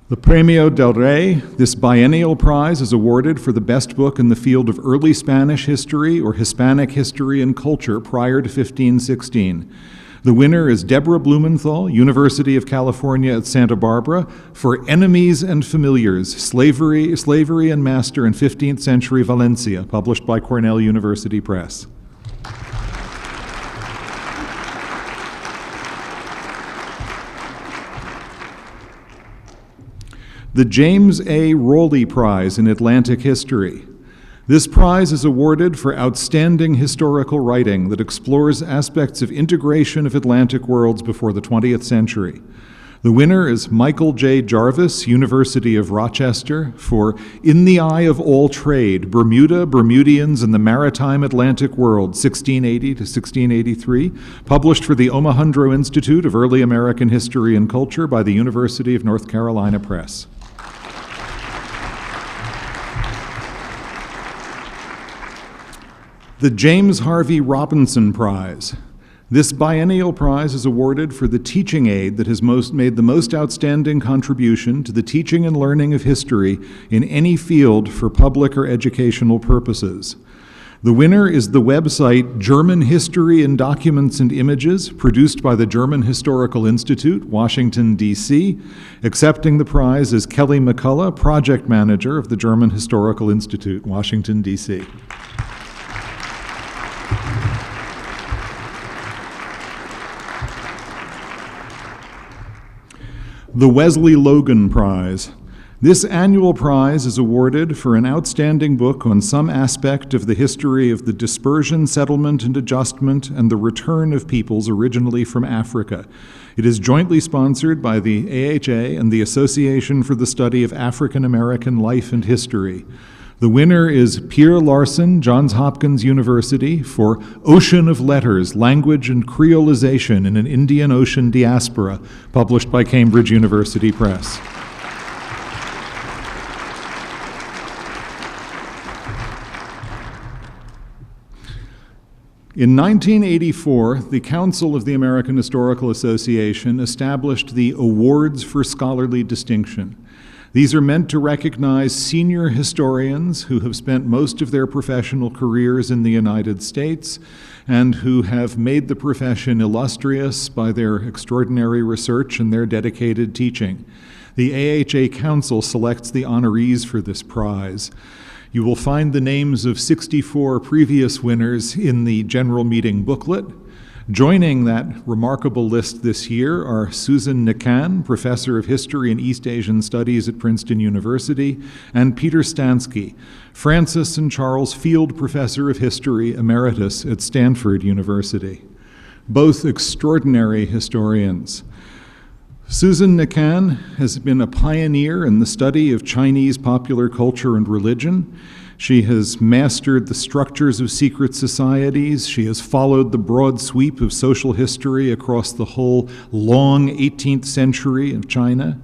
The Premio del Rey, this biennial prize, is awarded for the best book in the field of early Spanish history or Hispanic history and culture prior to 1516. The winner is Deborah Blumenthal, University of California at Santa Barbara, for Enemies and Familiars, Slavery and Master in 15th Century Valencia, published by Cornell University Press. The James A. Rawley Prize in Atlantic History. This prize is awarded for outstanding historical writing that explores aspects of integration of Atlantic worlds before the 20th century. The winner is Michael J. Jarvis, University of Rochester, for In the Eye of All Trade, Bermuda, Bermudians, and the Maritime Atlantic World, 1680 to 1683, published for the Omohundro Institute of Early American History and Culture by the University of North Carolina Press. The James Harvey Robinson Prize. This biennial prize is awarded for the teaching aid that has made the most outstanding contribution to the teaching and learning of history in any field for public or educational purposes. The winner is the website German History in Documents and Images, produced by the German Historical Institute, Washington, D.C. Accepting the prize is Kelly McCullough, project manager of the German Historical Institute, Washington, D.C. The Wesley Logan Prize. This annual prize is awarded for an outstanding book on some aspect of the history of the dispersion, settlement, and adjustment, and the return of peoples originally from Africa. It is jointly sponsored by the AHA and the Association for the Study of African American Life and History. The winner is Pierre Larson, Johns Hopkins University, for Ocean of Letters, Language and Creolization in an Indian Ocean Diaspora, published by Cambridge University Press. In 1984, the Council of the American Historical Association established the Awards for Scholarly Distinction. These are meant to recognize senior historians who have spent most of their professional careers in the United States and who have made the profession illustrious by their extraordinary research and their dedicated teaching. The AHA Council selects the honorees for this prize. You will find the names of 64 previous winners in the general meeting booklet. Joining that remarkable list this year are Susan Naquin, Professor of History and East Asian Studies at Princeton University, and Peter Stanksy, Francis and Charles Field Professor of History Emeritus at Stanford University. Both extraordinary historians. Susan Naquin has been a pioneer in the study of Chinese popular culture and religion. She has mastered the structures of secret societies. She has followed the broad sweep of social history across the whole long 18th century of China.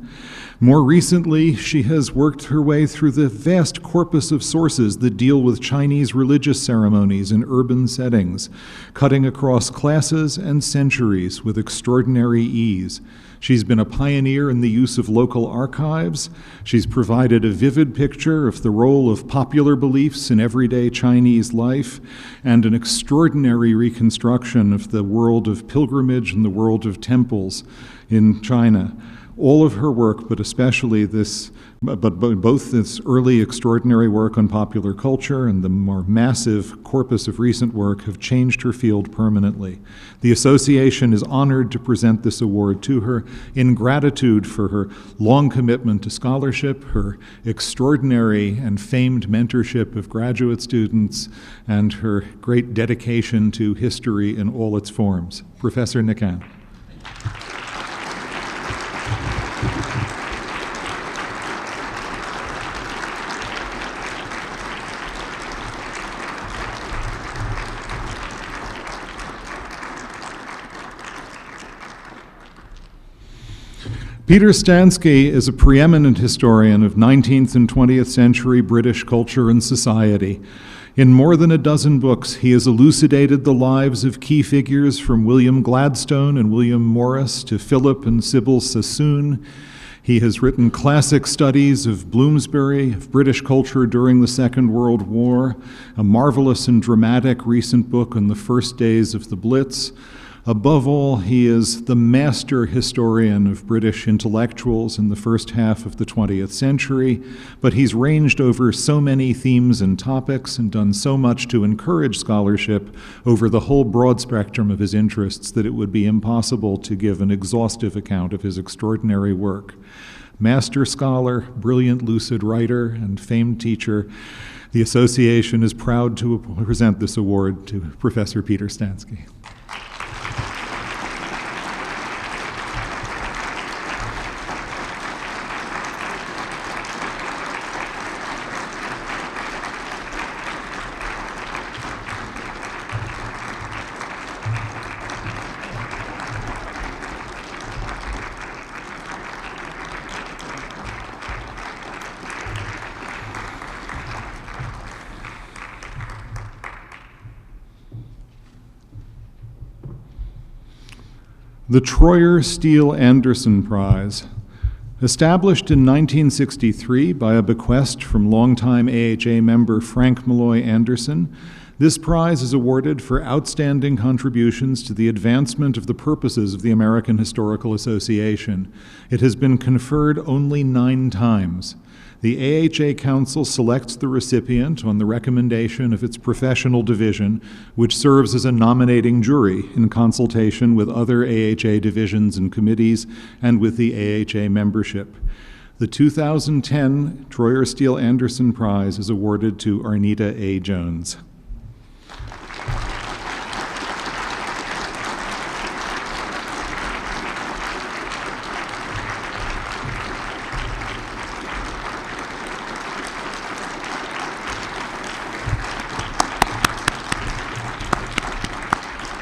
More recently, she has worked her way through the vast corpus of sources that deal with Chinese religious ceremonies in urban settings, cutting across classes and centuries with extraordinary ease. She's been a pioneer in the use of local archives. She's provided a vivid picture of the role of popular beliefs in everyday Chinese life and an extraordinary reconstruction of the world of pilgrimage and the world of temples in China. All of her work, but especially both this early extraordinary work on popular culture and the more massive corpus of recent work have changed her field permanently. The association is honored to present this award to her in gratitude for her long commitment to scholarship, her extraordinary and famed mentorship of graduate students, and her great dedication to history in all its forms. Professor Naquin. Peter Stanksy is a preeminent historian of 19th and 20th century British culture and society. In more than a dozen books, he has elucidated the lives of key figures from William Gladstone and William Morris to Philip and Sybil Sassoon. He has written classic studies of Bloomsbury, of British culture during the Second World War, a marvelous and dramatic recent book on the first days of the Blitz. Above all, he is the master historian of British intellectuals in the first half of the 20th century, but he's ranged over so many themes and topics and done so much to encourage scholarship over the whole broad spectrum of his interests that it would be impossible to give an exhaustive account of his extraordinary work. Master scholar, brilliant lucid writer, and famed teacher, the association is proud to present this award to Professor Peter Stanksy. The Troyer Steele Anderson Prize, established in 1963 by a bequest from longtime AHA member Frank Malloy Anderson, this prize is awarded for outstanding contributions to the advancement of the purposes of the American Historical Association. It has been conferred only 9 times. The AHA Council selects the recipient on the recommendation of its professional division, which serves as a nominating jury in consultation with other AHA divisions and committees and with the AHA membership. The 2010 Troyer Steele Anderson Prize is awarded to Arnita A. Jones.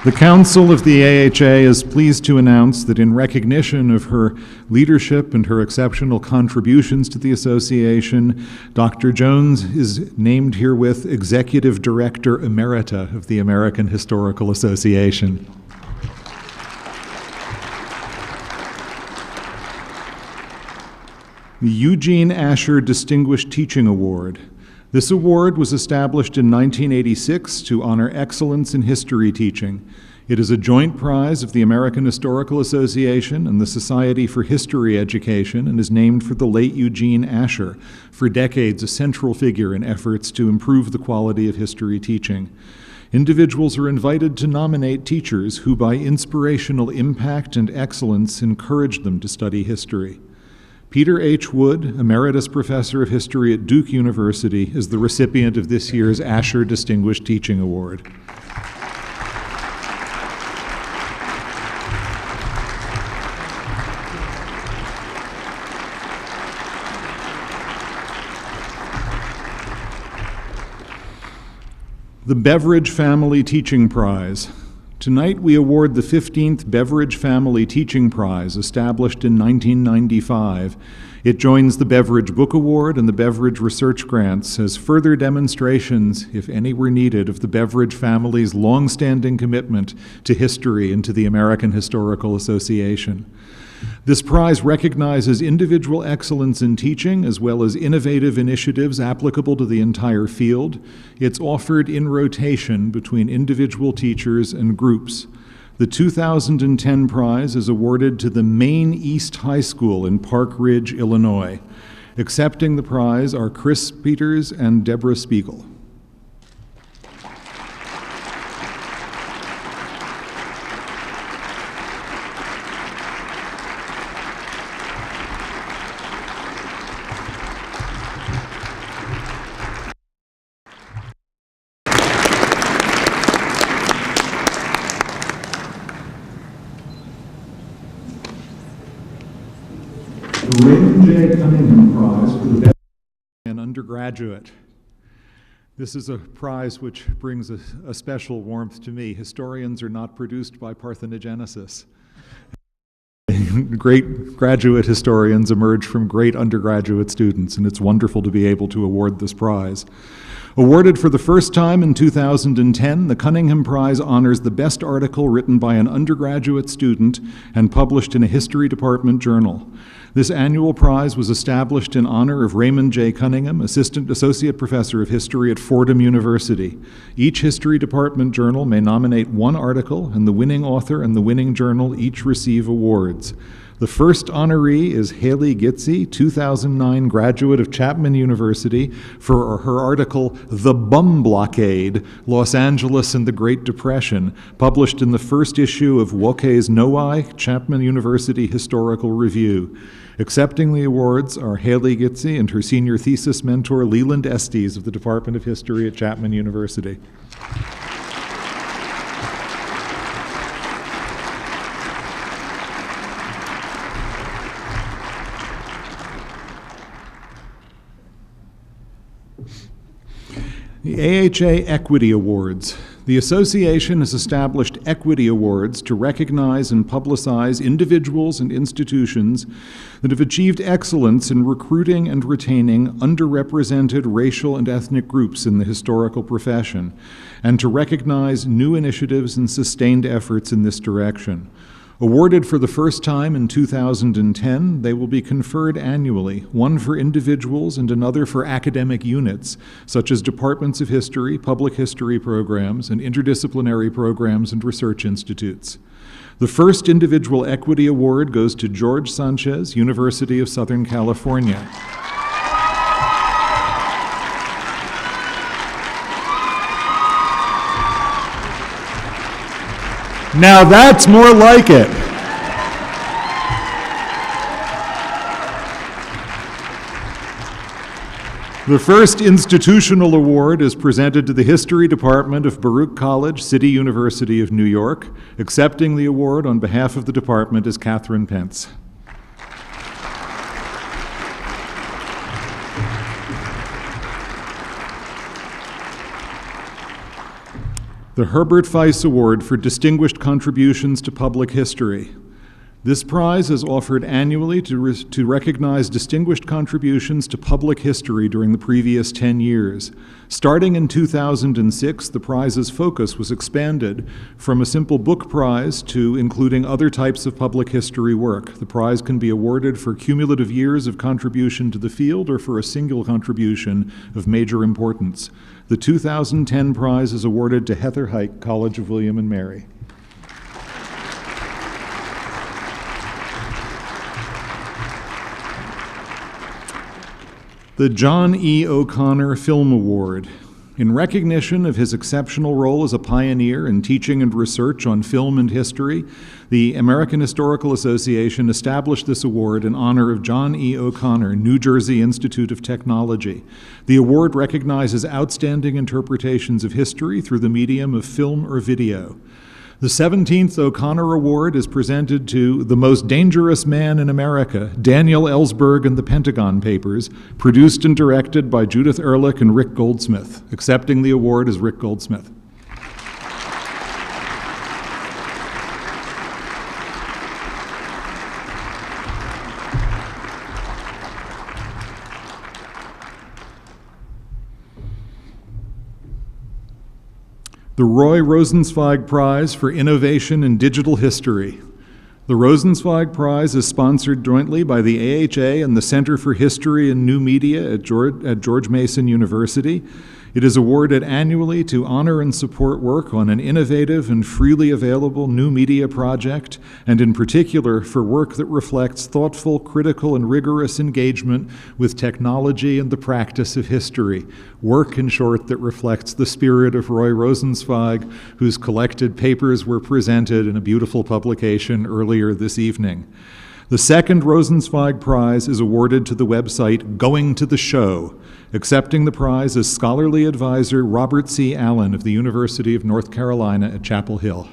The Council of the AHA is pleased to announce that in recognition of her leadership and her exceptional contributions to the association, Dr. Jones is named herewith Executive Director Emerita of the American Historical Association. The Eugene Asher Distinguished Teaching Award. This award was established in 1986 to honor excellence in history teaching. It is a joint prize of the American Historical Association and the Society for History Education and is named for the late Eugene Asher, for decades a central figure in efforts to improve the quality of history teaching. Individuals are invited to nominate teachers who, by inspirational impact and excellence, encourage them to study history. Peter H. Wood, Emeritus Professor of History at Duke University, is the recipient of this year's Asher Distinguished Teaching Award. The Beveridge Family Teaching Prize. Tonight we award the 15th Beveridge Family Teaching Prize, established in 1995. It joins the Beveridge Book Award and the Beveridge Research Grants as further demonstrations, if any were needed, of the Beveridge family's long-standing commitment to history and to the American Historical Association. This prize recognizes individual excellence in teaching as well as innovative initiatives applicable to the entire field. It's offered in rotation between individual teachers and groups. The 2010 prize is awarded to the Maine East High School in Park Ridge, Illinois. Accepting the prize are Chris Peters and Deborah Spiegel. The Raymond J. Cunningham Prize for the Best an Undergraduate. This is a prize which brings a special warmth to me. Historians are not produced by parthenogenesis. great graduate historians emerge from great undergraduate students, and it's wonderful to be able to award this prize. Awarded for the first time in 2010, the Cunningham Prize honors the best article written by an undergraduate student and published in a history department journal. This annual prize was established in honor of Raymond J. Cunningham, Associate Professor of History at Fordham University. Each history department journal may nominate one article, and the winning author and the winning journal each receive awards. The first honoree is Haley Gitze, 2009 graduate of Chapman University, for her article, The Bum Blockade, Los Angeles and the Great Depression, published in the first issue of Wokei's Noai, Chapman University Historical Review. Accepting the awards are Haley Gitze and her senior thesis mentor, Leland Estes of the Department of History at Chapman University. The AHA Equity Awards. The association has established equity awards to recognize and publicize individuals and institutions that have achieved excellence in recruiting and retaining underrepresented racial and ethnic groups in the historical profession, and to recognize new initiatives and sustained efforts in this direction. Awarded for the first time in 2010, they will be conferred annually, one for individuals and another for academic units, such as departments of history, public history programs, and interdisciplinary programs and research institutes. The first individual equity award goes to George Sanchez, University of Southern California. Now that's more like it. The first institutional award is presented to the History Department of Baruch College, City University of New York. Accepting the award on behalf of the department is Katherine Pence. The Herbert Feis Award for Distinguished Contributions to Public History. This prize is offered annually to recognize distinguished contributions to public history during the previous 10 years. Starting in 2006, the prize's focus was expanded from a simple book prize to including other types of public history work. The prize can be awarded for cumulative years of contribution to the field or for a single contribution of major importance. The 2010 prize is awarded to Heather Huyck, College of William and Mary. The John E. O'Connor Film Award. In recognition of his exceptional role as a pioneer in teaching and research on film and history, the American Historical Association established this award in honor of John E. O'Connor, New Jersey Institute of Technology. The award recognizes outstanding interpretations of history through the medium of film or video. The 17th O'Connor Award is presented to the most dangerous man in America, Daniel Ellsberg and the Pentagon Papers, produced and directed by Judith Ehrlich and Rick Goldsmith. Accepting the award is Rick Goldsmith. The Roy Rosenzweig Prize for Innovation in Digital History. The Rosenzweig Prize is sponsored jointly by the AHA and the Center for History and New Media at George Mason University. It is awarded annually to honor and support work on an innovative and freely available new media project, and in particular for work that reflects thoughtful, critical, and rigorous engagement with technology and the practice of history. Work, in short, that reflects the spirit of Roy Rosenzweig, whose collected papers were presented in a beautiful publication earlier this evening. The second Rosenzweig Prize is awarded to the website Going to the Show. Accepting the prize is scholarly advisor Robert C. Allen of the University of North Carolina at Chapel Hill.